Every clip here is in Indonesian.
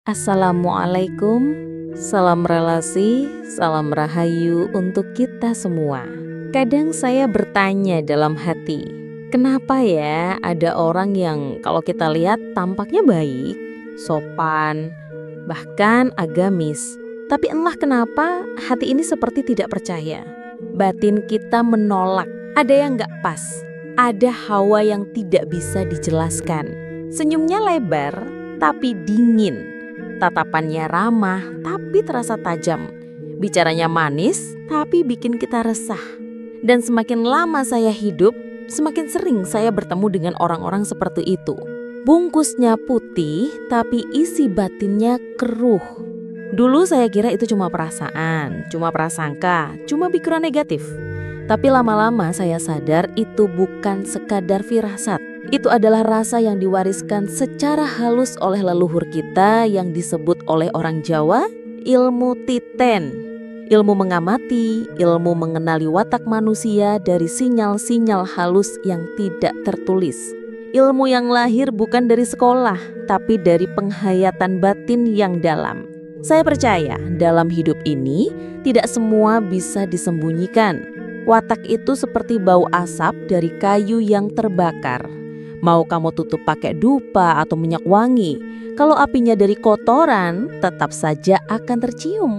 Assalamualaikum, salam relasi, salam rahayu untuk kita semua. Kadang saya bertanya dalam hati, kenapa ya ada orang yang kalau kita lihat tampaknya baik, sopan, bahkan agamis. Tapi entah kenapa hati ini seperti tidak percaya. Batin kita menolak, ada yang gak pas, ada hawa yang tidak bisa dijelaskan. Senyumnya lebar tapi dingin, tatapannya ramah tapi terasa tajam, bicaranya manis tapi bikin kita resah. Dan semakin lama saya hidup, semakin sering saya bertemu dengan orang-orang seperti itu. Bungkusnya putih tapi isi batinnya keruh. Dulu saya kira itu cuma perasaan, cuma prasangka, cuma pikiran negatif. Tapi lama-lama saya sadar itu bukan sekadar firasat. Itu adalah rasa yang diwariskan secara halus oleh leluhur kita yang disebut oleh orang Jawa ilmu titen. Ilmu mengamati, ilmu mengenali watak manusia dari sinyal-sinyal halus yang tidak tertulis. Ilmu yang lahir bukan dari sekolah, tapi dari penghayatan batin yang dalam. Saya percaya dalam hidup ini tidak semua bisa disembunyikan. Watak itu seperti bau asap dari kayu yang terbakar. Mau kamu tutup pakai dupa atau minyak wangi, kalau apinya dari kotoran tetap saja akan tercium.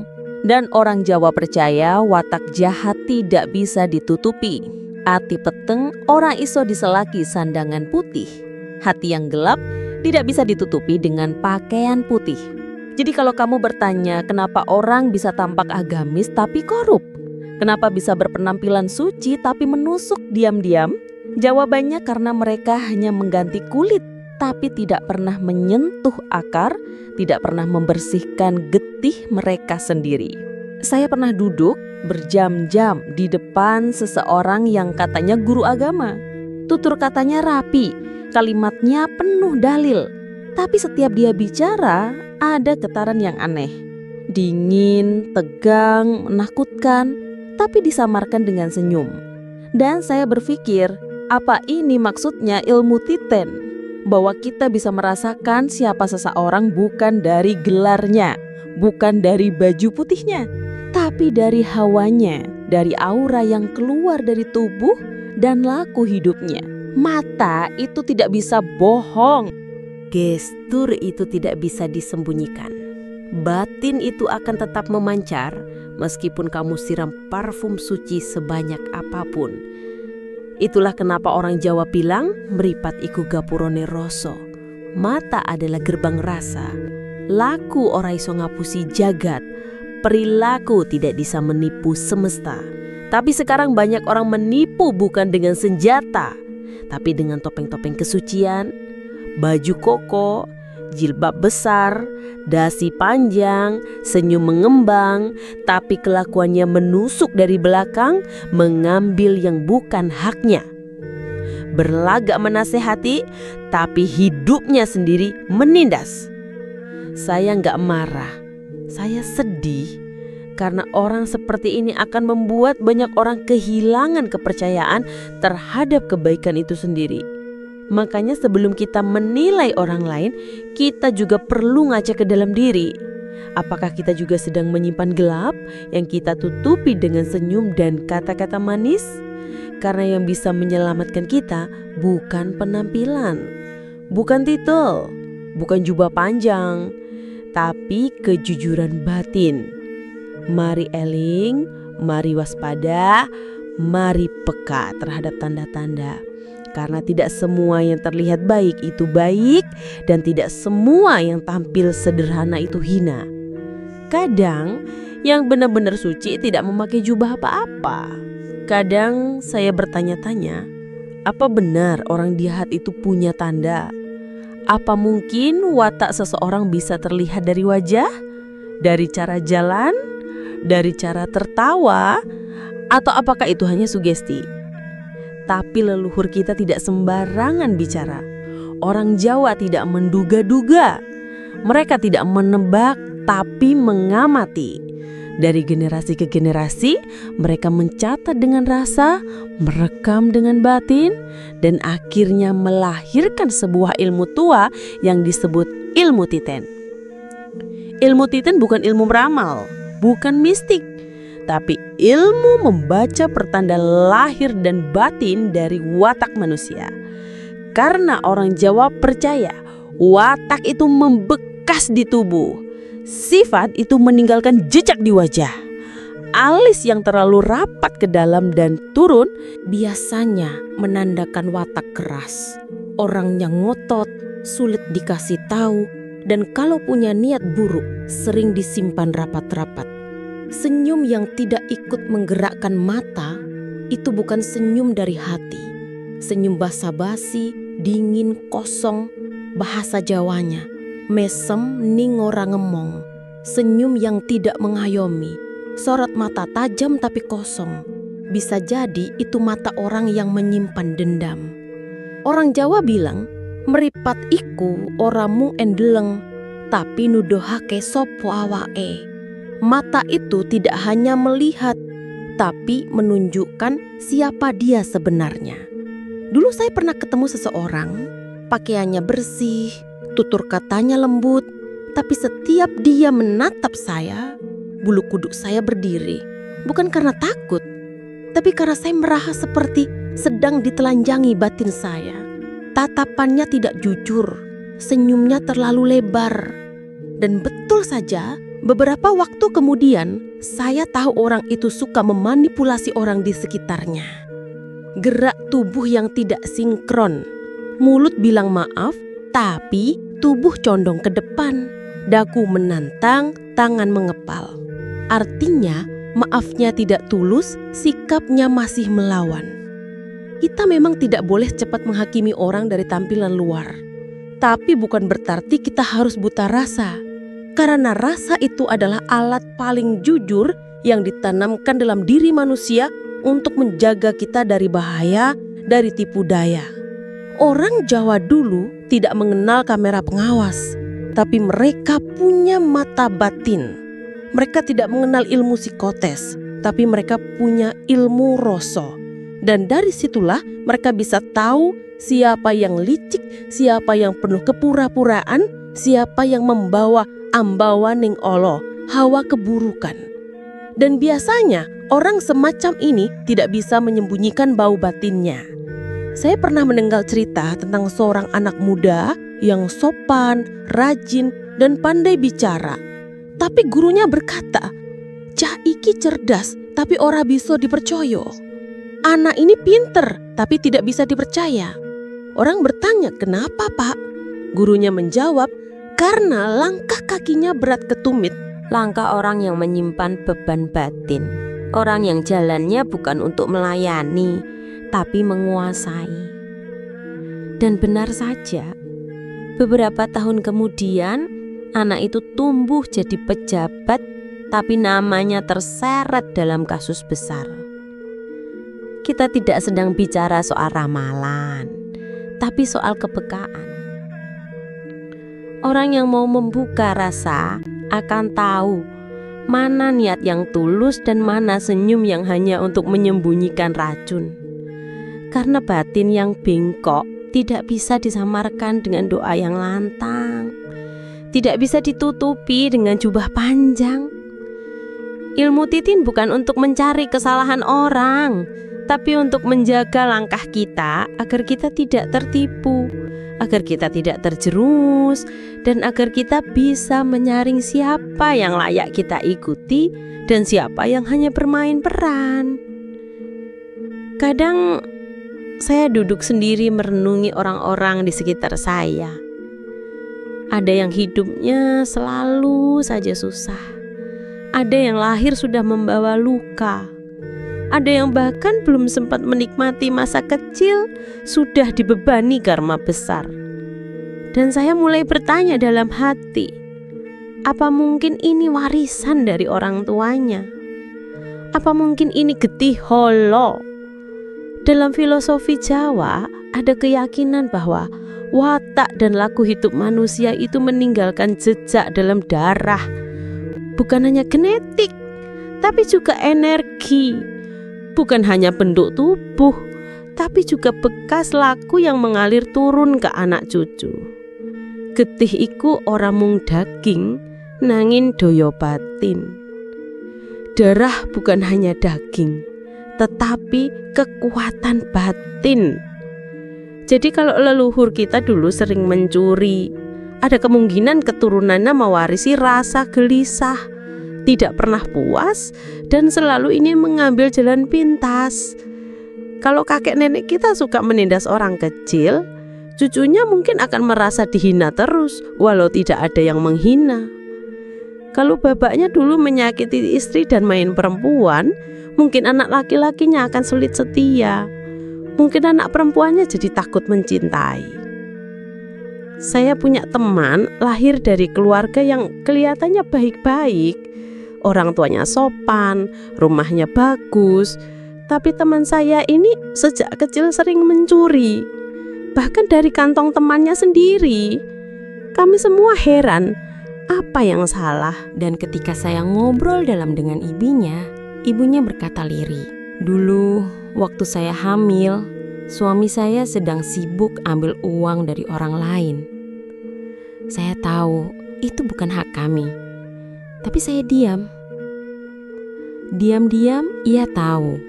Dan orang Jawa percaya watak jahat tidak bisa ditutupi. Ati peteng orang iso diselaki sandangan putih. Hati yang gelap tidak bisa ditutupi dengan pakaian putih. Jadi kalau kamu bertanya kenapa orang bisa tampak agamis tapi korup? Kenapa bisa berpenampilan suci tapi menusuk diam-diam? Jawabannya karena mereka hanya mengganti kulit tapi tidak pernah menyentuh akar, tidak pernah membersihkan getih mereka sendiri. Saya pernah duduk berjam-jam di depan seseorang yang katanya guru agama. Tutur katanya rapi, kalimatnya penuh dalil. Tapi setiap dia bicara ada getaran yang aneh. Dingin, tegang, menakutkan, tapi disamarkan dengan senyum. Dan saya berpikir, apa ini maksudnya ilmu titen? Bahwa kita bisa merasakan siapa seseorang bukan dari gelarnya, bukan dari baju putihnya, tapi dari hawanya, dari aura yang keluar dari tubuh dan laku hidupnya. Mata itu tidak bisa bohong. Gestur itu tidak bisa disembunyikan. Batin itu akan tetap memancar meskipun kamu siram parfum suci sebanyak apapun. Itulah kenapa orang Jawa bilang meripat iku gapurone rasa. Mata adalah gerbang rasa. Laku ora iso ngapusi jagat. Perilaku tidak bisa menipu semesta. Tapi sekarang banyak orang menipu bukan dengan senjata, tapi dengan topeng-topeng kesucian, baju koko, jilbab besar, dasi panjang, senyum mengembang, tapi kelakuannya menusuk dari belakang, mengambil yang bukan haknya. Berlagak menasehati, tapi hidupnya sendiri menindas. Saya nggak marah, saya sedih. Karena orang seperti ini akan membuat banyak orang kehilangan kepercayaan terhadap kebaikan itu sendiri. Makanya sebelum kita menilai orang lain, kita juga perlu ngaca ke dalam diri. Apakah kita juga sedang menyimpan gelap yang kita tutupi dengan senyum dan kata-kata manis? Karena yang bisa menyelamatkan kita bukan penampilan, bukan titel, bukan jubah panjang, tapi kejujuran batin. Mari eling, mari waspada, mari peka terhadap tanda-tanda. Karena tidak semua yang terlihat baik itu baik, dan tidak semua yang tampil sederhana itu hina. Kadang yang benar-benar suci tidak memakai jubah apa-apa. Kadang saya bertanya-tanya, apa benar orang jahat itu punya tanda? Apa mungkin watak seseorang bisa terlihat dari wajah, dari cara jalan, dari cara tertawa, atau apakah itu hanya sugesti? Tapi leluhur kita tidak sembarangan bicara. Orang Jawa tidak menduga-duga. Mereka tidak menebak, tapi mengamati. Dari generasi ke generasi, mereka mencatat dengan rasa, merekam dengan batin, dan akhirnya melahirkan sebuah ilmu tua yang disebut ilmu titen. Ilmu Titan bukan ilmu meramal, bukan mistik, tapi ilmu membaca pertanda lahir dan batin dari watak manusia. Karena orang Jawa percaya watak itu membekas di tubuh, sifat itu meninggalkan jejak di wajah. Alis yang terlalu rapat ke dalam dan turun biasanya menandakan watak keras. Orang yang ngotot, sulit dikasih tahu, dan kalau punya niat buruk sering disimpan rapat-rapat. Senyum yang tidak ikut menggerakkan mata itu bukan senyum dari hati. Senyum basa-basi, dingin, kosong, bahasa Jawanya mesem ning ora ngemong. Senyum yang tidak mengayomi, sorot mata tajam tapi kosong. Bisa jadi itu mata orang yang menyimpan dendam. Orang Jawa bilang, meripat iku ora mung endeleng, tapi nuduhake sopo awake. Mata itu tidak hanya melihat, tapi menunjukkan siapa dia sebenarnya. Dulu saya pernah ketemu seseorang, pakaiannya bersih, tutur katanya lembut, tapi setiap dia menatap saya, bulu kuduk saya berdiri. Bukan karena takut, tapi karena saya merasa seperti sedang ditelanjangi batin saya. Tatapannya tidak jujur, senyumnya terlalu lebar. Dan betul saja, beberapa waktu kemudian saya tahu orang itu suka memanipulasi orang di sekitarnya. Gerak tubuh yang tidak sinkron. Mulut bilang maaf, tapi tubuh condong ke depan. Dagu menantang, tangan mengepal. Artinya, maafnya tidak tulus, sikapnya masih melawan. Kita memang tidak boleh cepat menghakimi orang dari tampilan luar. Tapi bukan berarti kita harus buta rasa. Karena rasa itu adalah alat paling jujur yang ditanamkan dalam diri manusia untuk menjaga kita dari bahaya, dari tipu daya. Orang Jawa dulu tidak mengenal kamera pengawas, tapi mereka punya mata batin. Mereka tidak mengenal ilmu psikotes, tapi mereka punya ilmu rasa. Dan dari situlah mereka bisa tahu siapa yang licik, siapa yang penuh kepura-puraan, siapa yang membawa ambawa ning olo, hawa keburukan. Dan biasanya orang semacam ini tidak bisa menyembunyikan bau batinnya. Saya pernah mendengar cerita tentang seorang anak muda yang sopan, rajin, dan pandai bicara. Tapi gurunya berkata, "Cah iki cerdas, tapi ora bisa dipercaya. Anak ini pinter, tapi tidak bisa dipercaya." Orang bertanya, "Kenapa, Pak?" Gurunya menjawab, "Karena langkah kakinya berat ketumit." Langkah orang yang menyimpan beban batin. Orang yang jalannya bukan untuk melayani, tapi menguasai. Dan benar saja, beberapa tahun kemudian anak itu tumbuh jadi pejabat, tapi namanya terseret dalam kasus besar. Kita tidak sedang bicara soal ramalan, tapi soal kepekaan. Orang yang mau membuka rasa akan tahu mana niat yang tulus dan mana senyum yang hanya untuk menyembunyikan racun. Karena batin yang bengkok tidak bisa disamarkan dengan doa yang lantang, tidak bisa ditutupi dengan jubah panjang. Ilmu titin bukan untuk mencari kesalahan orang, tapi untuk menjaga langkah kita agar kita tidak tertipu, agar kita tidak terjerumus, dan agar kita bisa menyaring siapa yang layak kita ikuti dan siapa yang hanya bermain peran. Kadang saya duduk sendiri merenungi orang-orang di sekitar saya. Ada yang hidupnya selalu saja susah. Ada yang lahir sudah membawa luka. Ada yang bahkan belum sempat menikmati masa kecil sudah dibebani karma besar. Dan saya mulai bertanya dalam hati, apa mungkin ini warisan dari orang tuanya? Apa mungkin ini getih holo? Dalam filosofi Jawa ada keyakinan bahwa watak dan laku hidup manusia itu meninggalkan jejak dalam darah. Bukan hanya genetik, tapi juga energi. Bukan hanya bentuk tubuh, tapi juga bekas laku yang mengalir turun ke anak cucu. Getih iku ora mung daging, nanging daya batin. Darah bukan hanya daging, tetapi kekuatan batin. Jadi kalau leluhur kita dulu sering mencuri, ada kemungkinan keturunannya mewarisi rasa gelisah, tidak pernah puas, dan selalu ingin mengambil jalan pintas. Kalau kakek nenek kita suka menindas orang kecil, cucunya mungkin akan merasa dihina terus, walau tidak ada yang menghina. Kalau bapaknya dulu menyakiti istri dan main perempuan, mungkin anak laki-lakinya akan sulit setia. Mungkin anak perempuannya jadi takut mencintai. Saya punya teman lahir dari keluarga yang kelihatannya baik-baik. Orang tuanya sopan, rumahnya bagus. Tapi teman saya ini sejak kecil sering mencuri. Bahkan dari kantong temannya sendiri. Kami semua heran, apa yang salah? Dan ketika saya ngobrol dalam dengan ibunya berkata lirih. Dulu waktu saya hamil, suami saya sedang sibuk ambil uang dari orang lain. Saya tahu itu bukan hak kami, tapi saya diam. Diam-diam ia tahu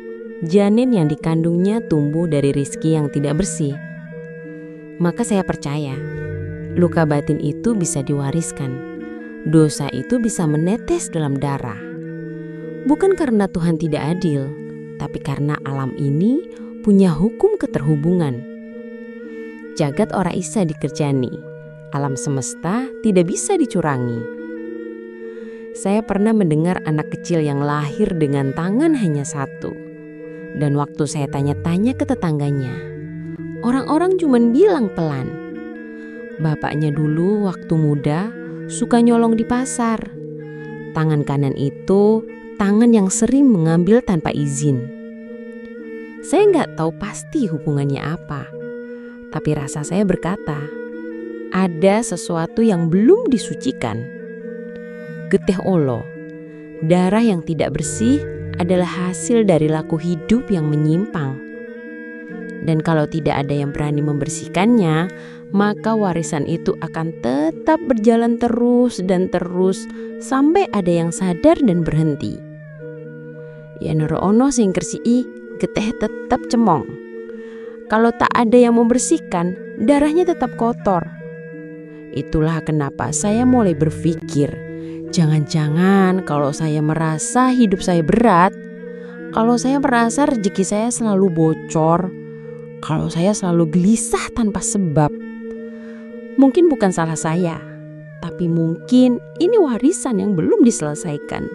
janin yang dikandungnya tumbuh dari rezeki yang tidak bersih. Maka saya percaya, luka batin itu bisa diwariskan. Dosa itu bisa menetes dalam darah. Bukan karena Tuhan tidak adil, tapi karena alam ini punya hukum keterhubungan. Jagat ora isa dikerjani, alam semesta tidak bisa dicurangi. Saya pernah mendengar anak kecil yang lahir dengan tangan hanya satu. Dan waktu saya tanya-tanya ke tetangganya, orang-orang cuma bilang pelan. Bapaknya dulu waktu muda suka nyolong di pasar. Tangan kanan itu tangan yang sering mengambil tanpa izin. Saya nggak tahu pasti hubungannya apa, tapi rasa saya berkata, ada sesuatu yang belum disucikan. Getih olo, darah yang tidak bersih adalah hasil dari laku hidup yang menyimpang. Dan kalau tidak ada yang berani membersihkannya, maka warisan itu akan tetap berjalan terus dan terus sampai ada yang sadar dan berhenti. Ya nero ono sing kersii, getih tetap cemong. Kalau tak ada yang membersihkan, darahnya tetap kotor. Itulah kenapa saya mulai berpikir, jangan-jangan kalau saya merasa hidup saya berat, kalau saya merasa rezeki saya selalu bocor, kalau saya selalu gelisah tanpa sebab, mungkin bukan salah saya, tapi mungkin ini warisan yang belum diselesaikan.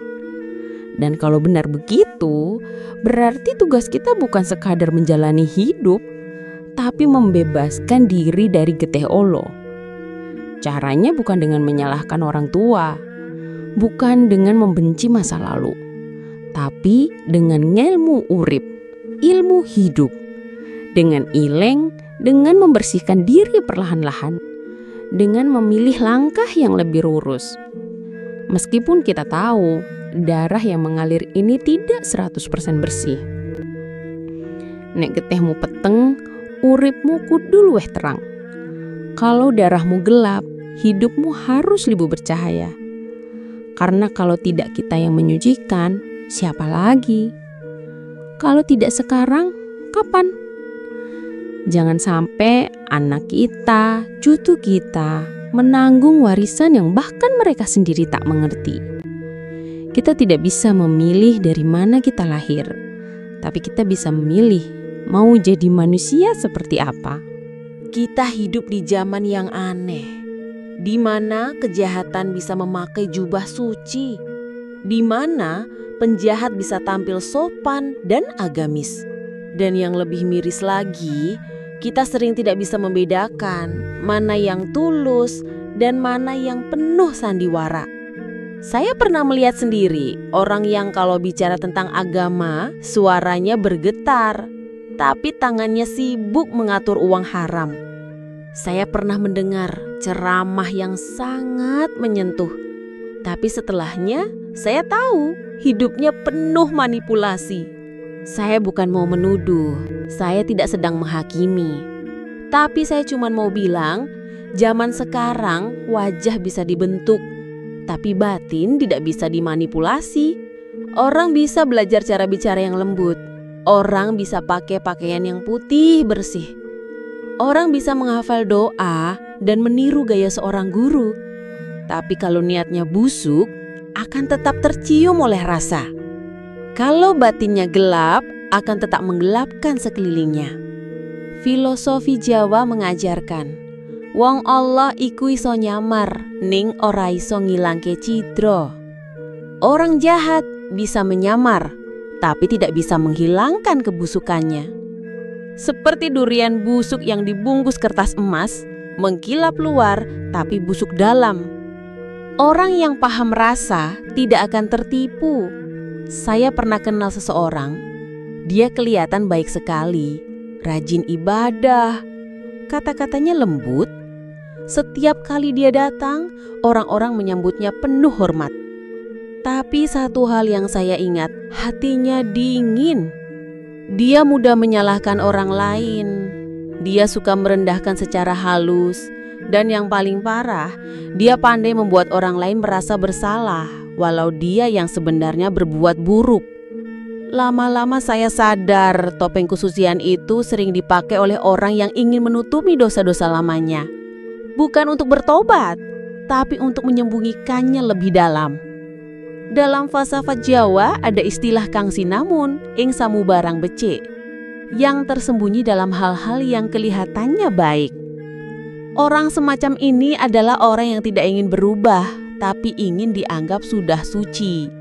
Dan kalau benar begitu, berarti tugas kita bukan sekadar menjalani hidup, tapi membebaskan diri dari getih olo. Caranya bukan dengan menyalahkan orang tua, bukan dengan membenci masa lalu, tapi dengan ngelmu urip, ilmu hidup, dengan ileng, dengan membersihkan diri perlahan-lahan, dengan memilih langkah yang lebih lurus. Meskipun kita tahu darah yang mengalir ini tidak 100% bersih. Nek getihmu peteng, uripmu kudu luweh terang. Kalau darahmu gelap, hidupmu harus lebih bercahaya. Karena kalau tidak kita yang menyucikan, siapa lagi? Kalau tidak sekarang, kapan? Jangan sampai anak kita, cucu kita menanggung warisan yang bahkan mereka sendiri tak mengerti. Kita tidak bisa memilih dari mana kita lahir, tapi kita bisa memilih mau jadi manusia seperti apa. Kita hidup di zaman yang aneh, di mana kejahatan bisa memakai jubah suci, di mana penjahat bisa tampil sopan dan agamis. Dan yang lebih miris lagi, kita sering tidak bisa membedakan mana yang tulus dan mana yang penuh sandiwara. Saya pernah melihat sendiri orang yang kalau bicara tentang agama, suaranya bergetar, tapi tangannya sibuk mengatur uang haram. Saya pernah mendengar ceramah yang sangat menyentuh, tapi setelahnya saya tahu hidupnya penuh manipulasi. Saya bukan mau menuduh, saya tidak sedang menghakimi. Tapi saya cuma mau bilang, zaman sekarang wajah bisa dibentuk, Tapi batin tidak bisa dimanipulasi. Orang bisa belajar cara bicara yang lembut. Orang bisa pakai pakaian yang putih bersih. Orang bisa menghafal doa dan meniru gaya seorang guru. Tapi kalau niatnya busuk, akan tetap tercium oleh rasa. Kalau batinnya gelap, akan tetap menggelapkan sekelilingnya. Filosofi Jawa mengajarkan, wong Allah iku iso nyamar, ning ora iso ngilangke cidra. Orang jahat bisa menyamar, tapi tidak bisa menghilangkan kebusukannya. Seperti durian busuk yang dibungkus kertas emas, mengkilap luar tapi busuk dalam. Orang yang paham rasa tidak akan tertipu. Saya pernah kenal seseorang, dia kelihatan baik sekali, rajin ibadah, kata-katanya lembut. Setiap kali dia datang, orang-orang menyambutnya penuh hormat. Tapi satu hal yang saya ingat, hatinya dingin. Dia mudah menyalahkan orang lain. Dia suka merendahkan secara halus. Dan yang paling parah, dia pandai membuat orang lain merasa bersalah, walau dia yang sebenarnya berbuat buruk. Lama-lama saya sadar topeng kesucian itu sering dipakai oleh orang yang ingin menutupi dosa-dosa lamanya. Bukan untuk bertobat, tapi untuk menyembunyikannya lebih dalam. Dalam falsafat Jawa ada istilah Kang Sinamun ing samubarang becik, yang tersembunyi dalam hal-hal yang kelihatannya baik. Orang semacam ini adalah orang yang tidak ingin berubah, tapi ingin dianggap sudah suci.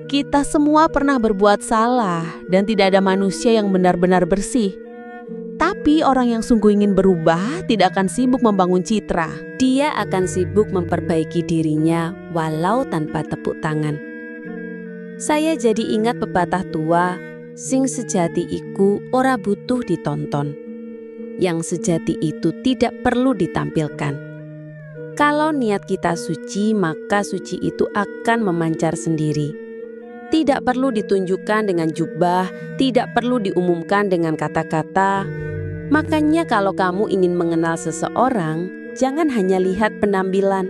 Kita semua pernah berbuat salah dan tidak ada manusia yang benar-benar bersih. Tapi orang yang sungguh ingin berubah tidak akan sibuk membangun citra. Dia akan sibuk memperbaiki dirinya walau tanpa tepuk tangan. Saya jadi ingat pepatah tua, sing sejati iku ora butuh ditonton. Yang sejati itu tidak perlu ditampilkan. Kalau niat kita suci, maka suci itu akan memancar sendiri. Tidak perlu ditunjukkan dengan jubah, tidak perlu diumumkan dengan kata-kata. Makanya kalau kamu ingin mengenal seseorang, jangan hanya lihat penampilan.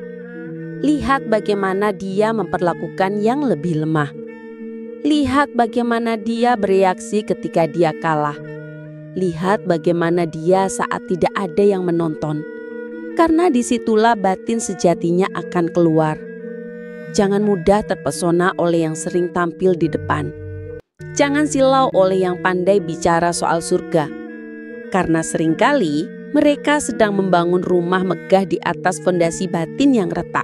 Lihat bagaimana dia memperlakukan yang lebih lemah. Lihat bagaimana dia bereaksi ketika dia kalah. Lihat bagaimana dia saat tidak ada yang menonton. Karena disitulah batin sejatinya akan keluar. Jangan mudah terpesona oleh yang sering tampil di depan. Jangan silau oleh yang pandai bicara soal surga. Karena seringkali mereka sedang membangun rumah megah di atas fondasi batin yang retak.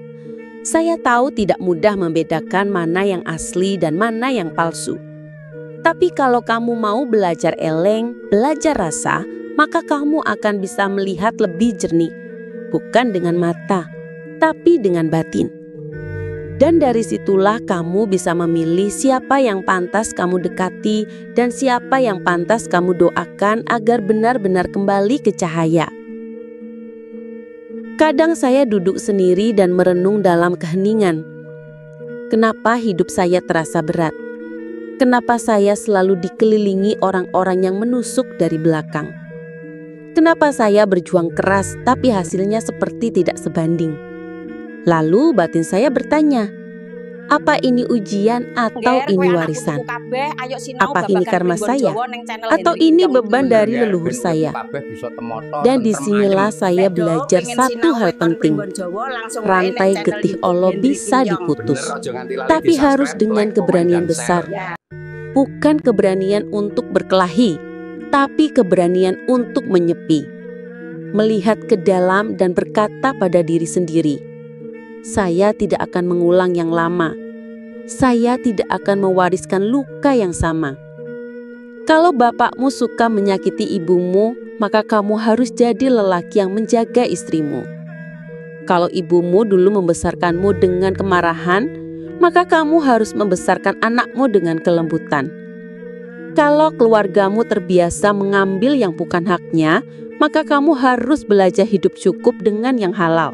Saya tahu tidak mudah membedakan mana yang asli dan mana yang palsu. Tapi kalau kamu mau belajar eleng, belajar rasa, maka kamu akan bisa melihat lebih jernih. Bukan dengan mata, tapi dengan batin. Dan dari situlah kamu bisa memilih siapa yang pantas kamu dekati dan siapa yang pantas kamu doakan agar benar-benar kembali ke cahaya. Kadang saya duduk sendiri dan merenung dalam keheningan. Kenapa hidup saya terasa berat? Kenapa saya selalu dikelilingi orang-orang yang menusuk dari belakang? Kenapa saya berjuang keras tapi hasilnya seperti tidak sebanding? Lalu batin saya bertanya, apa ini ujian atau ini warisan? Apa ini karma saya? Atau ini beban dari leluhur saya? Dan disinilah saya belajar satu hal penting. Rantai getih Allah bisa diputus, tapi harus dengan keberanian besar. Bukan keberanian untuk berkelahi, tapi keberanian untuk menyepi. Melihat ke dalam dan berkata pada diri sendiri, saya tidak akan mengulang yang lama. Saya tidak akan mewariskan luka yang sama. Kalau bapakmu suka menyakiti ibumu, maka kamu harus jadi lelaki yang menjaga istrimu. Kalau ibumu dulu membesarkanmu dengan kemarahan, maka kamu harus membesarkan anakmu dengan kelembutan. Kalau keluargamu terbiasa mengambil yang bukan haknya, maka kamu harus belajar hidup cukup dengan yang halal.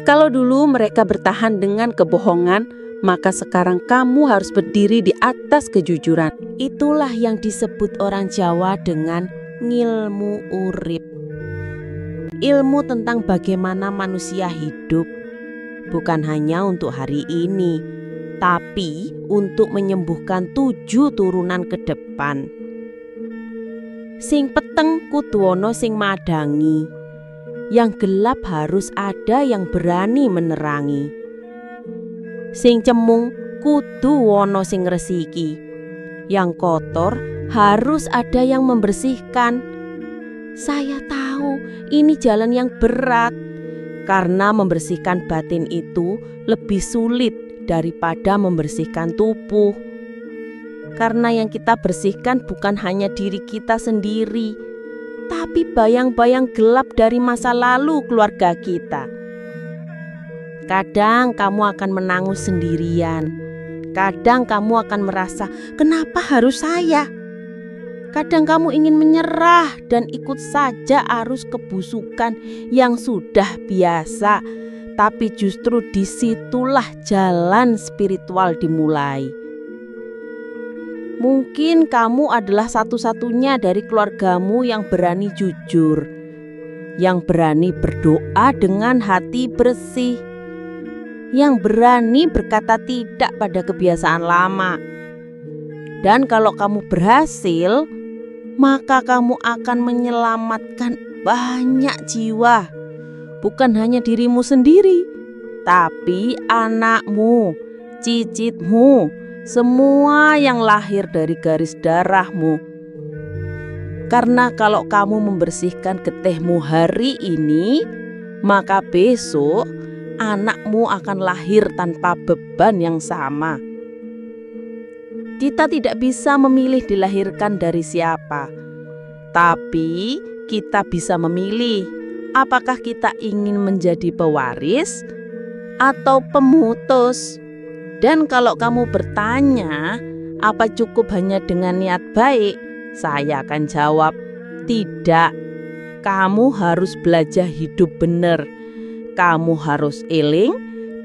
Kalau dulu mereka bertahan dengan kebohongan, maka sekarang kamu harus berdiri di atas kejujuran. Itulah yang disebut orang Jawa dengan ngilmu urip. Ilmu tentang bagaimana manusia hidup, bukan hanya untuk hari ini, tapi untuk menyembuhkan 7 turunan ke depan. Sing peteng kudu ana sing madangi. Yang gelap harus ada yang berani menerangi. Sing cemung kudu ana sing ngresiki. Yang kotor harus ada yang membersihkan. Saya tahu ini jalan yang berat, karena membersihkan batin itu lebih sulit daripada membersihkan tubuh. Karena yang kita bersihkan bukan hanya diri kita sendiri, tapi bayang-bayang gelap dari masa lalu keluarga kita. Kadang kamu akan menangus sendirian. Kadang kamu akan merasa, kenapa harus saya? Kadang kamu ingin menyerah dan ikut saja arus kebusukan yang sudah biasa. Tapi justru disitulah jalan spiritual dimulai. Mungkin kamu adalah satu-satunya dari keluargamu yang berani jujur, yang berani berdoa dengan hati bersih, yang berani berkata tidak pada kebiasaan lama. Dan kalau kamu berhasil, maka kamu akan menyelamatkan banyak jiwa. Bukan hanya dirimu sendiri, tapi anakmu, cicitmu, semua yang lahir dari garis darahmu. Karena kalau kamu membersihkan getihmu hari ini, maka besok anakmu akan lahir tanpa beban yang sama. Kita tidak bisa memilih dilahirkan dari siapa, tapi kita bisa memilih apakah kita ingin menjadi pewaris atau pemutus. Dan kalau kamu bertanya, apa cukup hanya dengan niat baik? Saya akan jawab, tidak. Kamu harus belajar hidup benar. Kamu harus eling,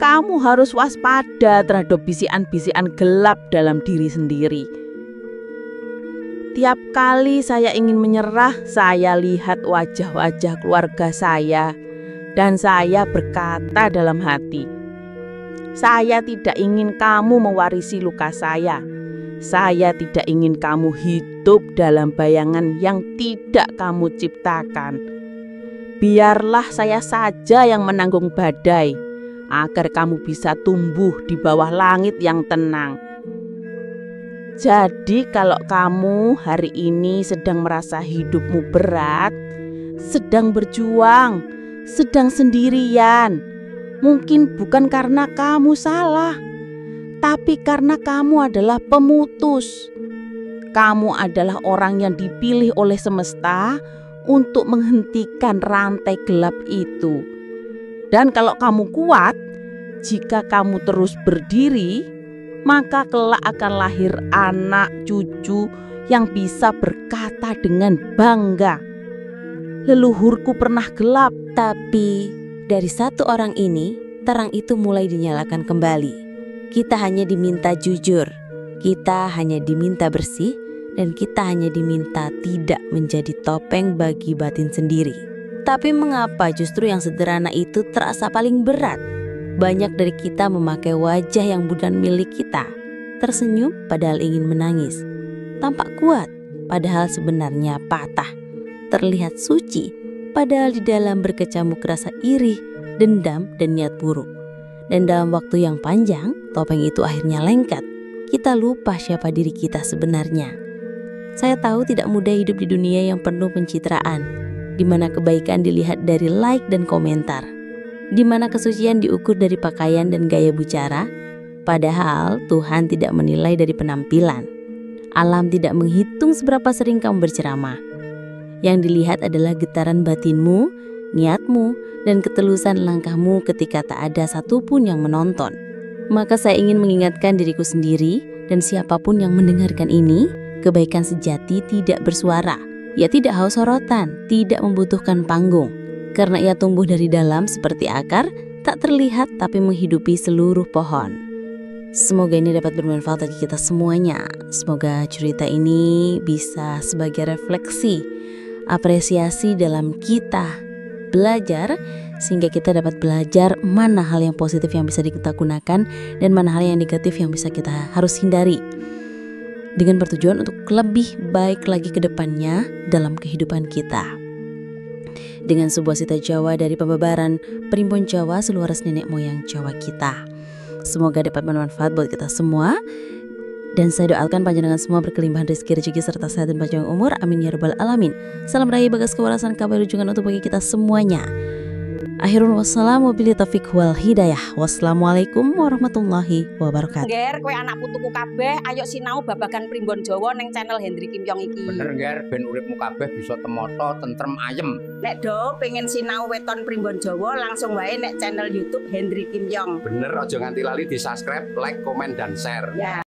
kamu harus waspada terhadap bisikan-bisikan gelap dalam diri sendiri. Tiap kali saya ingin menyerah, saya lihat wajah-wajah keluarga saya, dan saya berkata dalam hati, saya tidak ingin kamu mewarisi luka saya. Saya tidak ingin kamu hidup dalam bayangan yang tidak kamu ciptakan. Biarlah saya saja yang menanggung badai, agar kamu bisa tumbuh di bawah langit yang tenang. Jadi kalau kamu hari ini sedang merasa hidupmu berat, sedang berjuang, sedang sendirian, mungkin bukan karena kamu salah, tapi karena kamu adalah pemutus. Kamu adalah orang yang dipilih oleh semesta untuk menghentikan rantai gelap itu. Dan kalau kamu kuat, jika kamu terus berdiri, maka kelak akan lahir anak cucu yang bisa berkata dengan bangga, leluhurku pernah gelap, Tapi dari satu orang ini, terang itu mulai dinyalakan kembali. Kita hanya diminta jujur, kita hanya diminta bersih, dan kita hanya diminta tidak menjadi topeng bagi batin sendiri. Tapi mengapa justru yang sederhana itu terasa paling berat? Banyak dari kita memakai wajah yang bukan milik kita, tersenyum padahal ingin menangis, tampak kuat padahal sebenarnya patah, terlihat suci padahal di dalam berkecamuk rasa iri, dendam, dan niat buruk. Dan dalam waktu yang panjang, topeng itu akhirnya lengket. Kita lupa siapa diri kita sebenarnya. Saya tahu tidak mudah hidup di dunia yang penuh pencitraan, di mana kebaikan dilihat dari like dan komentar, di mana kesucian diukur dari pakaian dan gaya bicara, padahal Tuhan tidak menilai dari penampilan. Alam tidak menghitung seberapa sering kamu berceramah. Yang dilihat adalah getaran batinmu, niatmu, dan ketulusan langkahmu ketika tak ada satupun yang menonton. Maka saya ingin mengingatkan diriku sendiri dan siapapun yang mendengarkan ini, kebaikan sejati tidak bersuara. Ia tidak haus sorotan, tidak membutuhkan panggung. Karena ia tumbuh dari dalam seperti akar, tak terlihat tapi menghidupi seluruh pohon. Semoga ini dapat bermanfaat bagi kita semuanya. Semoga cerita ini bisa sebagai refleksi, apresiasi dalam kita belajar, sehingga kita dapat belajar mana hal yang positif yang bisa kita gunakan dan mana hal yang negatif yang bisa kita harus hindari, dengan bertujuan untuk lebih baik lagi ke depannya dalam kehidupan kita. Dengan sebuah sita Jawa dari pembabaran Primbon Jawa seluaras nenek moyang Jawa kita. Semoga dapat bermanfaat buat kita semua. Dan saya doakan panjenengan semua berkelimpahan rezeki, rezeki serta sehat dan panjang umur. Amin ya rabbal alamin. Salam raya bagas kewarasan kabar rujukan untuk bagi kita semuanya. Akhirul wassalamu billahi taufiq wal hidayah. Wassalamualaikum warahmatullahi wabarakatuh. Nger, kowe anak putuku kabeh, ayo sinau babagan Primbon Jawa neng channel Hendri Kim Yong iki. Bener Nger, ben uripmu kabeh bisa temoto, tentrem, ayem. Nek do pengen sinau weton Primbon Jawa langsung wae nek channel YouTube Hendri Kim Yong. Bener, aja nganti lali di subscribe, like, komen, dan share. Ya.